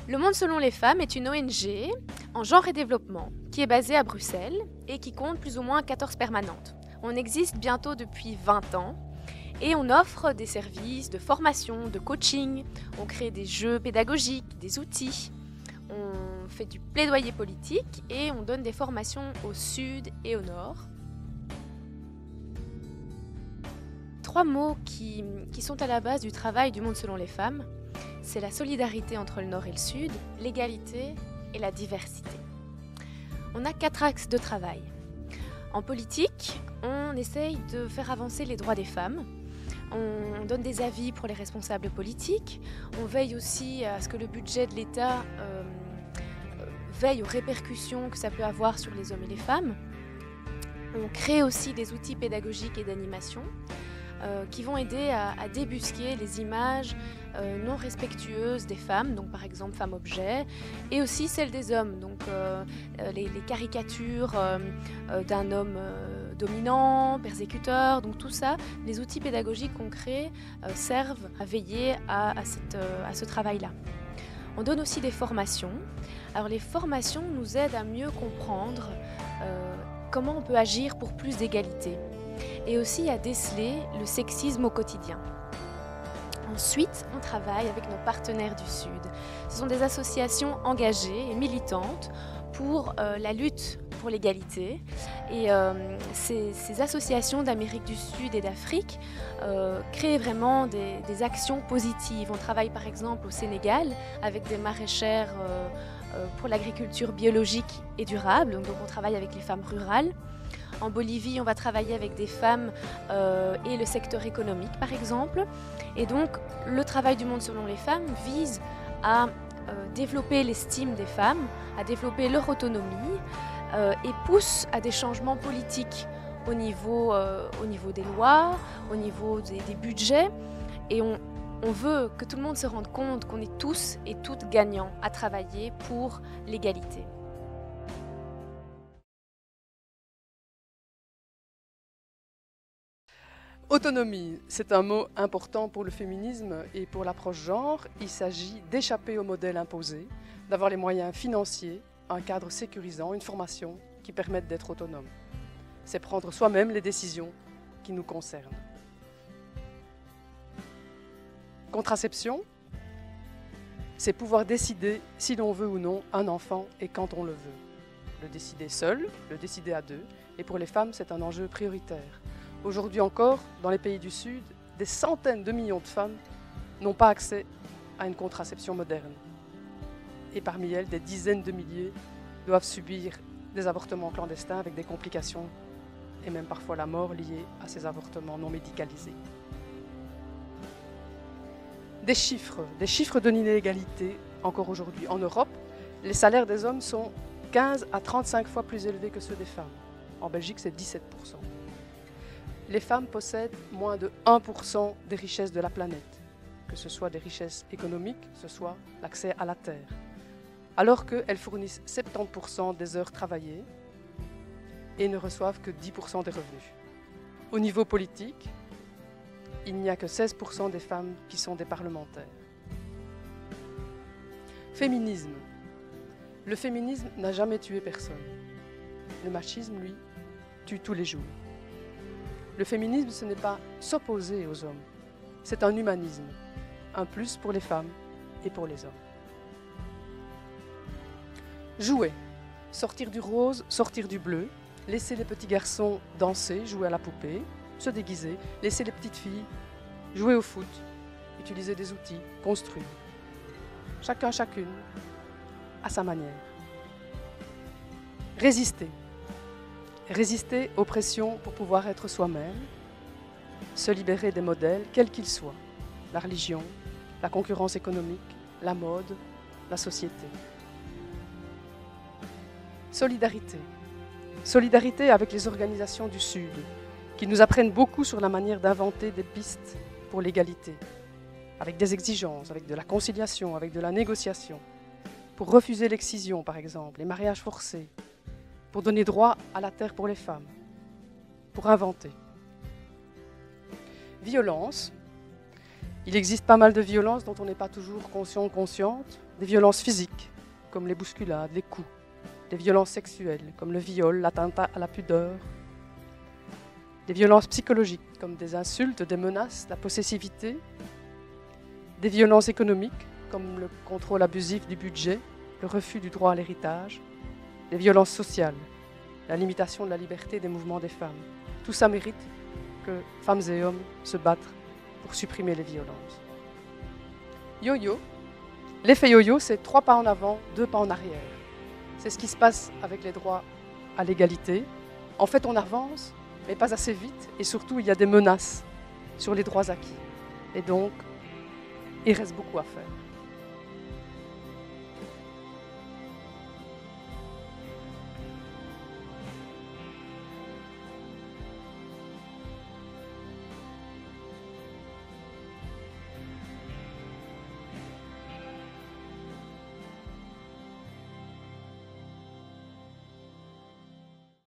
Le Monde selon les femmes est une ONG en genre et développement qui est basée à Bruxelles et qui compte plus ou moins 14 permanentes. On existe bientôt depuis 20 ans et on offre des services de formation, de coaching, on crée des jeux pédagogiques, des outils, on fait du plaidoyer politique et on donne des formations au sud et au nord. 3 mots qui sont à la base du travail du Monde selon les femmes, c'est la solidarité entre le Nord et le Sud, l'égalité et la diversité. On a 4 axes de travail. En politique, on essaye de faire avancer les droits des femmes. On donne des avis pour les responsables politiques. On veille aussi à ce que le budget de l'État veille aux répercussions que ça peut avoir sur les hommes et les femmes. On crée aussi des outils pédagogiques et d'animation qui vont aider à débusquer les images non respectueuses des femmes, donc par exemple femmes-objets, et aussi celles des hommes, donc les caricatures d'un homme dominant, persécuteur, donc tout ça, les outils pédagogiques qu'on crée servent à veiller à ce travail-là. On donne aussi des formations. Alors les formations nous aident à mieux comprendre comment on peut agir pour plus d'égalité et aussi à déceler le sexisme au quotidien. Ensuite, on travaille avec nos partenaires du Sud. Ce sont des associations engagées et militantes pour la lutte pour l'égalité. Et ces associations d'Amérique du Sud et d'Afrique créent vraiment des actions positives. On travaille par exemple au Sénégal avec des maraîchères pour l'agriculture biologique et durable. Donc on travaille avec les femmes rurales. En Bolivie, on va travailler avec des femmes et le secteur économique, par exemple. Et donc, le travail du Monde selon les femmes vise à développer l'estime des femmes, à développer leur autonomie et pousse à des changements politiques au niveau des lois, au niveau des budgets. Et on veut que tout le monde se rende compte qu'on est tous et toutes gagnants à travailler pour l'égalité. Autonomie, c'est un mot important pour le féminisme et pour l'approche genre. Il s'agit d'échapper au modèle imposé, d'avoir les moyens financiers, un cadre sécurisant, une formation qui permettent d'être autonome. C'est prendre soi-même les décisions qui nous concernent. Contraception, c'est pouvoir décider si l'on veut ou non un enfant et quand on le veut. Le décider seul, le décider à deux, et pour les femmes, c'est un enjeu prioritaire. Aujourd'hui encore, dans les pays du Sud, des centaines de millions de femmes n'ont pas accès à une contraception moderne. Et parmi elles, des dizaines de milliers doivent subir des avortements clandestins avec des complications et même parfois la mort liée à ces avortements non médicalisés. Des chiffres de l'inégalité encore aujourd'hui. En Europe, les salaires des hommes sont 15 à 35 fois plus élevés que ceux des femmes. En Belgique, c'est 17%. Les femmes possèdent moins de 1% des richesses de la planète, que ce soit des richesses économiques, que ce soit l'accès à la terre, alors qu'elles fournissent 70% des heures travaillées et ne reçoivent que 10% des revenus. Au niveau politique, il n'y a que 16% des femmes qui sont des parlementaires. Féminisme. Le féminisme n'a jamais tué personne. Le machisme, lui, tue tous les jours. Le féminisme, ce n'est pas s'opposer aux hommes, c'est un humanisme, un plus pour les femmes et pour les hommes. Jouer, sortir du rose, sortir du bleu, laisser les petits garçons danser, jouer à la poupée, se déguiser, laisser les petites filles jouer au foot, utiliser des outils, construire. Chacun, chacune, à sa manière. Résister. Résister aux pressions pour pouvoir être soi-même, se libérer des modèles, quels qu'ils soient, la religion, la concurrence économique, la mode, la société. Solidarité. Solidarité avec les organisations du Sud, qui nous apprennent beaucoup sur la manière d'inventer des pistes pour l'égalité, avec des exigences, avec de la conciliation, avec de la négociation, pour refuser l'excision par exemple, les mariages forcés, pour donner droit à la terre pour les femmes, pour inventer. Violence. Il existe pas mal de violences dont on n'est pas toujours conscient ou consciente. des violences physiques, comme les bousculades, les coups, des violences sexuelles, comme le viol, l'attentat à la pudeur, des violences psychologiques, comme des insultes, des menaces, la possessivité, des violences économiques, comme le contrôle abusif du budget, le refus du droit à l'héritage, des violences sociales, la limitation de la liberté des mouvements des femmes. Tout ça mérite que femmes et hommes se battent pour supprimer les violences. Yo-yo. L'effet yo-yo, c'est 3 pas en avant, 2 pas en arrière. C'est ce qui se passe avec les droits à l'égalité. En fait, on avance, mais pas assez vite, et surtout, il y a des menaces sur les droits acquis. Et donc, il reste beaucoup à faire.